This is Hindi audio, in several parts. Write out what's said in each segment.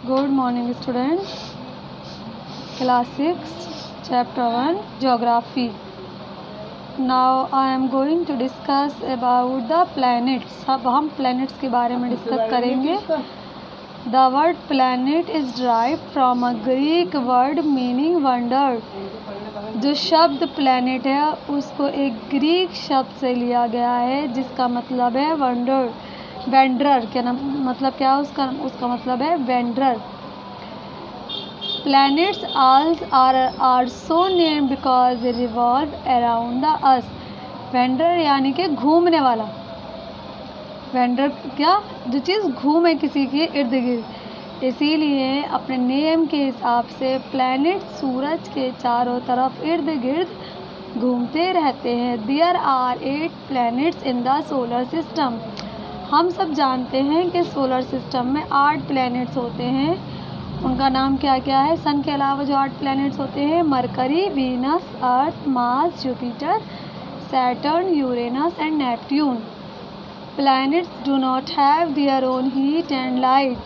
Good morning students. Class 6 Chapter 1 Geography. Now I am going to discuss about the planets. अब हम planets के बारे में डिस्कस करेंगे. The word planet is derived from a Greek word meaning wonder. जो शब्द planet है उसको एक ग्रीक शब्द से लिया गया है जिसका मतलब है वंडर. वेंडर क्या नाम मतलब क्या है उसका मतलब है vendor. Planets are so named because they revolve around the earth. Vendor यानी कि घूमने वाला. वेंडर क्या जो चीज़ घूमे किसी के इर्द गिर्द, इसीलिए अपने नेम के हिसाब से प्लैनेट सूरज के चारों तरफ इर्द गिर्द घूमते रहते हैं. There are 8 planets in the solar system. हम सब जानते हैं कि सोलर सिस्टम में 8 प्लैनेट्स होते हैं. उनका नाम क्या क्या है? सन के अलावा जो 8 प्लैनेट्स होते हैं Mercury, Venus, earth, Mars, Jupiter, Saturn, Uranus and Neptune. Planets do not have their own heat and light.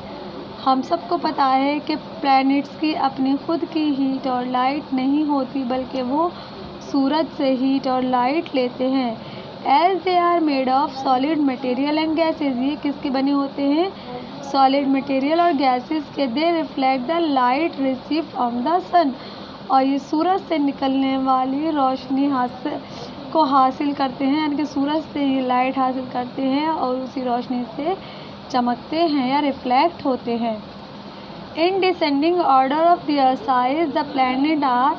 हम सबको पता है कि प्लैनेट्स की अपनी खुद की हीट और लाइट नहीं होती बल्कि वो सूरज से हीट और लाइट लेते हैं. As they are made of solid material and gases. ये किसके बने होते हैं? सॉलिड मटेरियल और गैसेस के. They reflect the light receive from the sun. और ये सूरज से निकलने वाली रोशनी को हासिल करते हैं, यानी कि सूरज से ये लाइट हासिल करते हैं और उसी रोशनी से चमकते हैं या रिफ्लेक्ट होते हैं. In descending order of their size the planet are.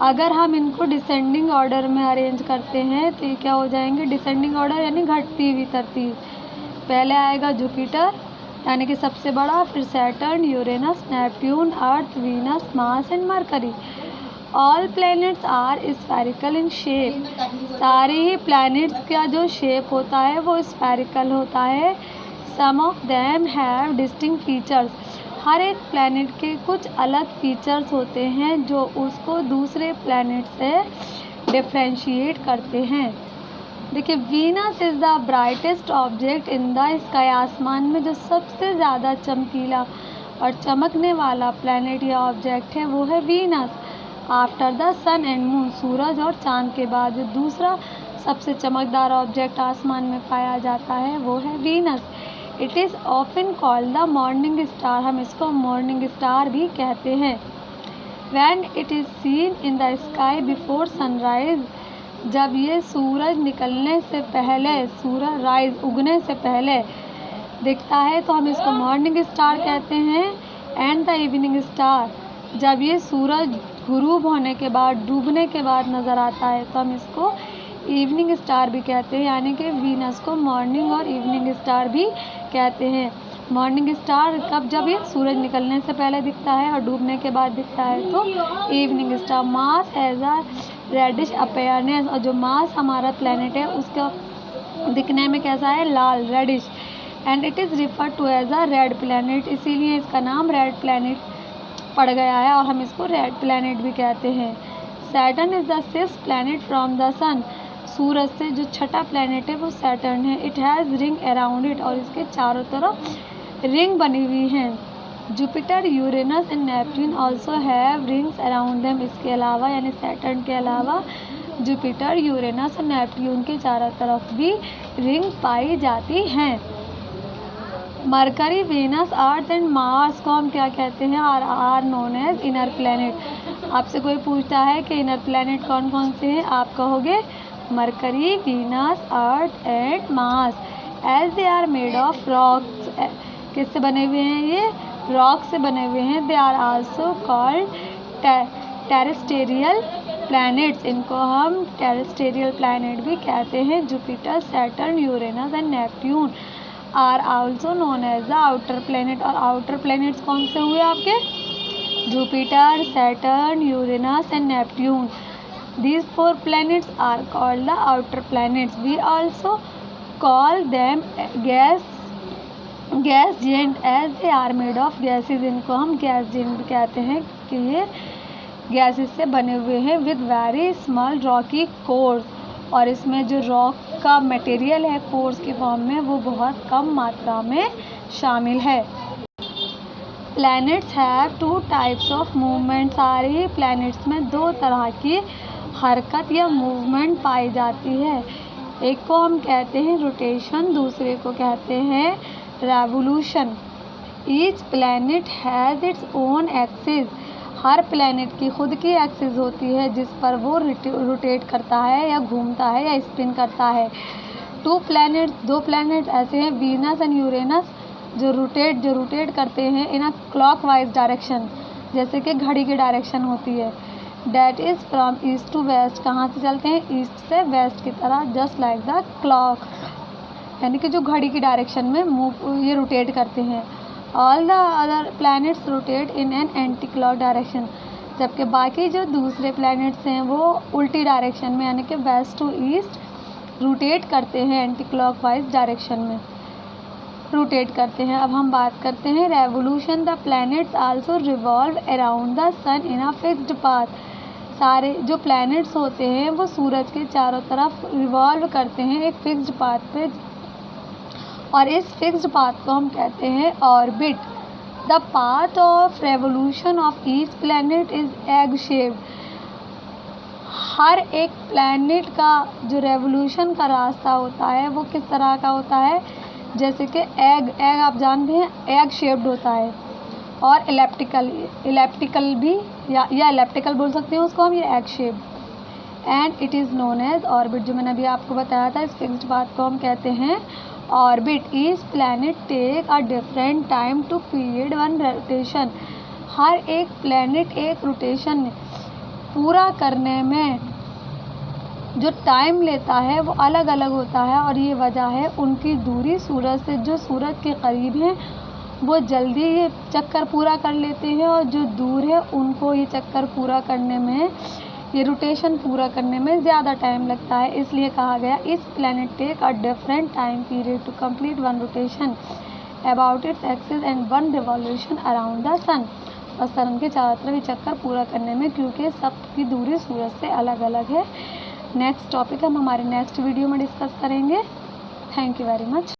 अगर हम इनको डिसेंडिंग ऑर्डर में अरेंज करते हैं तो ये क्या हो जाएंगे? डिसेंडिंग ऑर्डर यानी घटती हुई तरतीब. पहले आएगा जुपिटर यानी कि सबसे बड़ा, फिर Saturn, Uranus, Neptune, Earth, Venus, Mars and Mercury. All planets are spherical in shape. सारे ही प्लैनेट्स का जो शेप होता है वो स्फेरिकल होता है. Some of them have distinct features. हर एक प्लैनेट के कुछ अलग फीचर्स होते हैं जो उसको दूसरे प्लैनेट से डिफ्रेंशिएट करते हैं. देखिए, Venus is the brightest object in the sky. आसमान में जो सबसे ज़्यादा चमकीला और चमकने वाला प्लैनेट या ऑब्जेक्ट है वो है Venus. After the sun and moon. सूरज और चांद के बाद जो दूसरा सबसे चमकदार ऑब्जेक्ट आसमान में पाया जाता है वो है Venus. It is often called the morning star. हम इसको मॉर्निंग स्टार भी कहते हैं. When it is seen in the sky before sunrise. जब ये सूरज निकलने से पहले, सूरज राइज उगने से पहले दिखता है तो हम इसको मॉर्निंग स्टार कहते हैं. And the evening star. जब ये सूरज गुरूब होने के बाद, डूबने के बाद नज़र आता है तो हम इसको इवनिंग स्टार भी कहते हैं. यानी कि वीनस को मॉर्निंग और इवनिंग स्टार भी कहते हैं. मॉर्निंग स्टार कब? जब ये सूरज निकलने से पहले दिखता है और डूबने के बाद दिखता है तो evening star. Mars as a reddish appearance. और जो मार्स हमारा प्लैनेट है उसका दिखने में कैसा है? लाल, reddish. And it is refer to as a red planet. इसीलिए इसका नाम रेड प्लैनेट पड़ गया है और हम इसको रेड प्लैनेट भी कहते हैं. Saturn is the 6th planet from the sun. सूरज से जो छठा प्लैनेट है वो सैटर्न है. It has ring around it. और इसके चारों तरफ रिंग बनी हुई हैं. Jupiter, Uranus and Neptune also have rings around them. इसके अलावा यानी सैटर्न के अलावा जुपिटर, यूरेनस और नेपट्यून के चारों तरफ भी रिंग पाई जाती हैं. Mercury, Venus, Earth and Mars को हम क्या कहते हैं? Are known as inner planet. आपसे कोई पूछता है कि इनर प्लैनेट कौन कौन से हैं, आप कहोगे Mercury, Venus, Earth and Mars. As they are made of rocks. किससे बने हुए हैं? ये रॉक से बने हुए हैं. They are also called terrestrial planets. इनको हम टेरेस्टेरियल प्लैनेट भी कहते हैं. Jupiter, Saturn, Uranus and Neptune are also known as the outer planet. और आउटर प्लैनेट्स कौन से हुए आपके? Jupiter, Saturn, Uranus and Neptune. These 4 planets are called the outer planets. We also call them gas giant as they are made of gases. इनको हम गैस giant भी कहते हैं कि ये गैसेस से बने हुए हैं. with very small rocky cores. और इसमें जो रॉक का मटेरियल है कोर्स के फॉर्म में वो बहुत कम मात्रा में शामिल है. Planets have 2 types of movement. सारे ही प्लैनेट्स में 2 तरह की हरकत या मूवमेंट पाई जाती है। एक को हम कहते हैं रोटेशन, दूसरे को कहते हैं revolution. Each planet has its own axis. Her planet की खुद की एक्सिस होती है जिस पर वो रोटेट करता है या घूमता है या स्पिन करता है। 2 प्लैनेट्स ऐसे हैं, वीनस एंड यूरेनस, जो रोटेट करते हैं इन अ क्लॉकवाइज डायरेक्शन, जैसे कि घड़ी की डायरेक्शन होती है। That is from east to west. कहाँ से चलते हैं? ईस्ट से वेस्ट की तरह, जस्ट लाइक द क्लॉक, यानी कि जो घड़ी की डायरेक्शन में ये रोटेट करते हैं। All the other planets rotate in an anti clock direction. जबकि बाकी जो दूसरे प्लैनेट्स हैं वो उल्टी डायरेक्शन में, यानी कि वेस्ट टू ईस्ट रोटेट करते हैं, एंटी क्लॉकवाइज डायरेक्शन में रोटेट करते हैं। अब हम बात करते हैं revolution. The planets also revolve around the sun in a fixed path. सारे जो प्लैनेट्स होते हैं वो सूरज के चारों तरफ रिवॉल्व करते हैं एक फिक्स्ड पाथ पे, और इस फिक्स्ड पाथ को हम कहते हैं orbit. The path of revolution of each planet is egg shaped. हर एक प्लैनेट का जो रेवोल्यूशन का रास्ता होता है वो किस तरह का होता है? जैसे कि एग आप जानते हैं, एग शेप्ड होता है, और इलेप्टिकल भी, या इलेप्टिकल बोल सकते हैं उसको हम, ये egg shaped. And it is known as orbit. जो मैंने अभी आपको बताया था, इस फिक्स्ड पाथ को हम कहते हैं orbit. Each planet take a different time to period one rotation. हर एक प्लैनेट एक रोटेशन पूरा करने में जो टाइम लेता है वो अलग अलग होता है, और ये वजह है उनकी दूरी सूरज से। जो सूरज के करीब हैं वो जल्दी ये चक्कर पूरा कर लेते हैं, और जो दूर है उनको ये चक्कर पूरा करने में, ये रोटेशन पूरा करने में ज़्यादा टाइम लगता है। इसलिए कहा गया इस planet take a different time period to complete one rotation about its axis and one revolution around the sun. और सन के चारों तरफ ये चक्कर पूरा करने में, क्योंकि सबकी दूरी सूरज से अलग अलग है। नेक्स्ट टॉपिक हम हमारे नेक्स्ट वीडियो में डिस्कस करेंगे। Thank you very much.